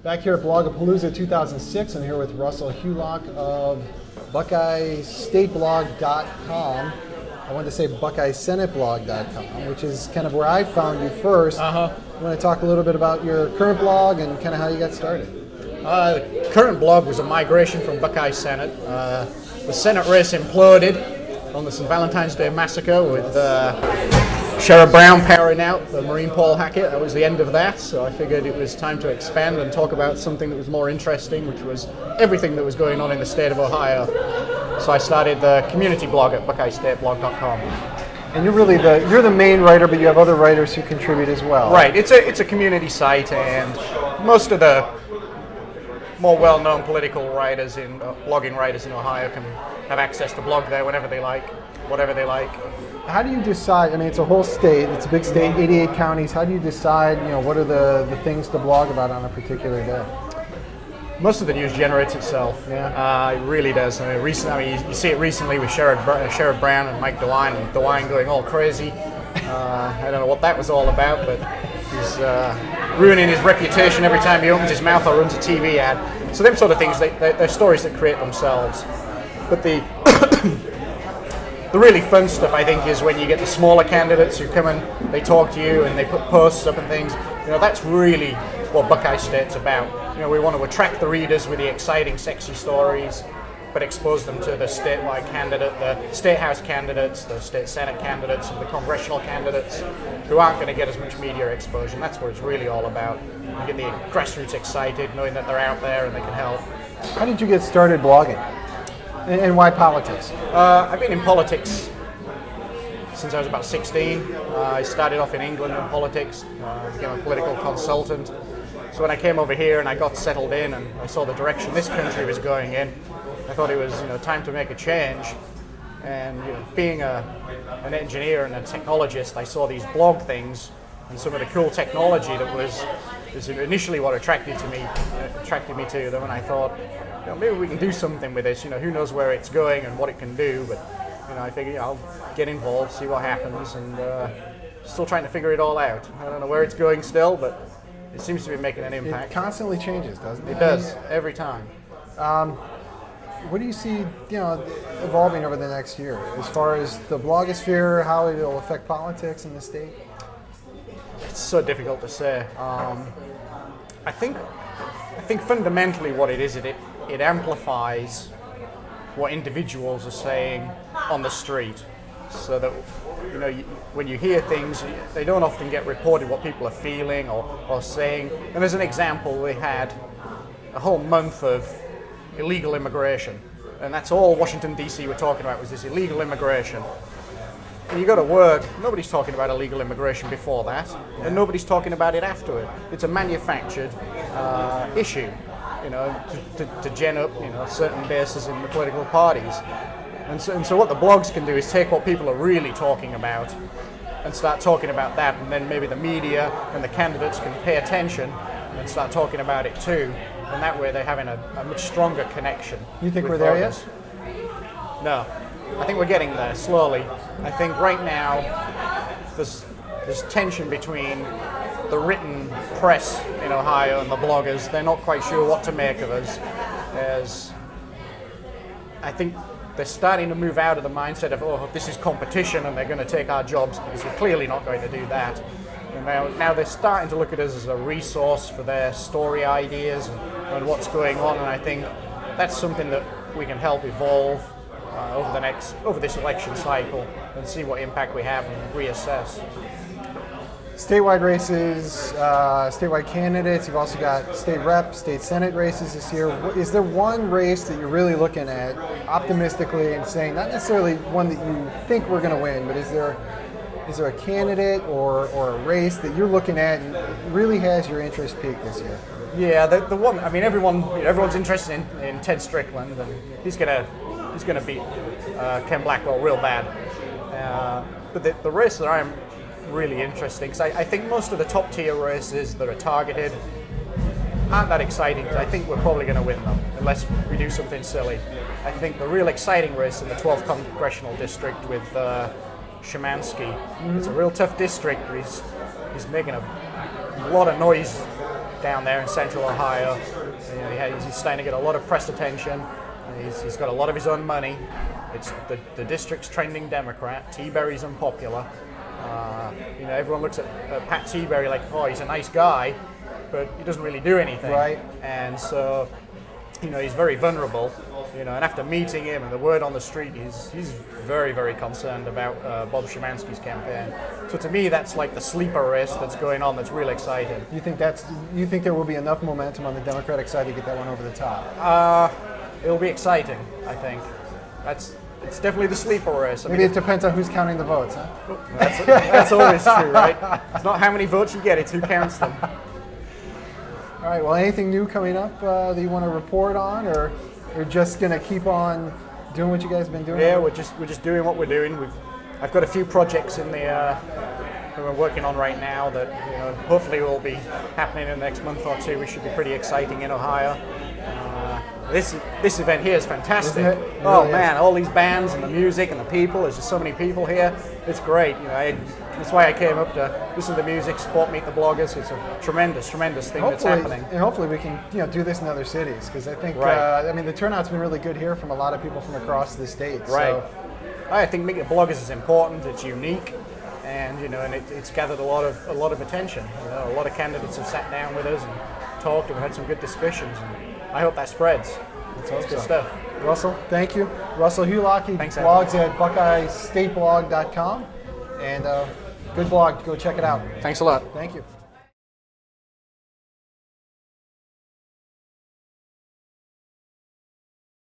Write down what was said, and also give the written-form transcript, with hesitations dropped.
Back here at Bloggapalooza 2006, I'm here with Russell Hughlock of BuckeyeStateBlog.com. I wanted to say BuckeyeSenateBlog.com, which is kind of where I found you first. You want to talk a little bit about your current blog and kind of how you got started? The current blog was a migration from Buckeye Senate. The Senate race imploded on the St. Valentine's Day massacre with Sherrod Brown powering out the Marine Paul Hackett. That was the end of that, so I figured it was time to expand and talk about something that was more interesting, which was everything that was going on in the state of Ohio. So I started the community blog at BuckeyeStateBlog.com. And you're the main writer, but you have other writers who contribute as well. Right. It's a community site, and most of the more well-known political writers blogging writers in Ohio can have access to blog there whenever they like, whatever they like. How do you decide? I mean, it's a whole state. It's a big state, 88 counties. How do you decide? What are the things to blog about on a particular day? Most of the news generates itself. Yeah, it really does. I mean, you see it recently with Sherrod Brown and Mike DeWine, and DeWine going all crazy. I don't know what that was all about, but he's ruining his reputation every time he opens his mouth or runs a TV ad. So them sort of things, they're stories that create themselves. But the really fun stuff, I think, is when you get the smaller candidates who come and they talk to you and they put posts up and things. That's really what Buckeye State's about. We want to attract the readers with the exciting, sexy stories, but expose them to the statewide candidate, the state house candidates, the state senate candidates, and the congressional candidates who aren't going to get as much media exposure. And that's what it's really all about. You get the grassroots excited, knowing that they're out there and they can help. How did you get started blogging? And why politics? I've been in politics since I was about 16. I started off in England in politics, became a political consultant. So when I came over here and I got settled in and I saw the direction this country was going in, I thought it was time to make a change. And being an engineer and a technologist, I saw these blog things and some of the cool technology that was initially what attracted me to them. And I thought, maybe we can do something with this. Who knows where it's going and what it can do. But I figured I'll get involved, see what happens, and still trying to figure it all out. I don't know where it's going still, but it seems to be making an impact. It constantly changes, doesn't it? It does, every time. What do you see, evolving over the next year as far as the blogosphere, how it will affect politics in the state? It's so difficult to say. I think fundamentally what it is, it amplifies what individuals are saying on the street, so that when you hear things, they don't often get reported what people are feeling or saying. And as an example, we had a whole month of illegal immigration, and that's all Washington D.C. were talking about, was this illegal immigration. When you go to work, nobody's talking about illegal immigration before that, and nobody's talking about it afterward. It's a manufactured issue, to gin up, certain bases in the political parties. And so what the blogs can do is take what people are really talking about and start talking about that, and then maybe the media and the candidates can pay attention and start talking about it too. And that way they're having a much stronger connection. You think we're there yet? No. I think we're getting there slowly. I think right now there's tension between the written press in Ohio and the bloggers. They're not quite sure what to make of us. I think they're starting to move out of the mindset of, this is competition and they're going to take our jobs, because we're clearly not going to do that. And now they're starting to look at us as a resource for their story ideas and what's going on, and I think that's something that we can help evolve over this election cycle and see what impact we have and reassess. Statewide races, statewide candidates, you've also got state rep, state senate races this year. Is there one race that you're really looking at optimistically and saying, not necessarily one that you think we're going to win, but is there a candidate or a race that you're looking at and really has your interest peaked this year? Yeah, the one. I mean, everyone's interested in Ted Strickland, and he's gonna beat Ken Blackwell real bad. But the race that I'm really interesting, because I think most of the top tier races that are targeted aren't that exciting, because I think we're probably going to win them unless we do something silly. I think the real exciting race in the 12th congressional district with Szymanski. It's a real tough district, but he's making a lot of noise down there in Central Ohio. You know, he's starting to get a lot of press attention. He's got a lot of his own money. It's the district's trending Democrat. T-Berry's unpopular. You know, everyone looks at Pat T-Berry like, oh, he's a nice guy, but he doesn't really do anything. Right. And so, you know, he's very vulnerable. You know, and after meeting him and the word on the street, he's very, very concerned about Bob Szymanski's campaign. So to me, that's like the sleeper race that's going on. That's really exciting. You think there will be enough momentum on the Democratic side to get that one over the top? It'll be exciting, I think. It's definitely the sleeper race. Maybe it depends on who's counting the votes, huh? That's always true, right? It's not how many votes you get, it's who counts them. All right, well, anything new coming up that you want to report on, or you're just going to keep on doing what you guys have been doing? Yeah, we're just doing what we're doing. I've got a few projects in the that we're working on right now that, you know, hopefully will be happening in the next month or two, which should be pretty exciting in Ohio. This event here is fantastic. Isn't it? It Oh really man, is. all these bands and the music and the people. There's just so many people here. It's great. You know, that's why I came up to listen to the music, support, meet the bloggers. It's a tremendous thing that's happening. And hopefully we can, you know, do this in other cities, because I think Right. I mean, the turnout's been really good here from a lot of people from across the state. Right. So, I think meeting bloggers is important. It's unique, and you know, and it's gathered a lot of attention. You know, a lot of candidates have sat down with us and talked and had some good discussions. And I hope that spreads. let's It's hope good so. stuff. Russell, thank you. Russell Hughlock, he Thanks, blogs at BuckeyeStateBlog.com, and good blog. Go check it out. Thanks a lot. Thank you.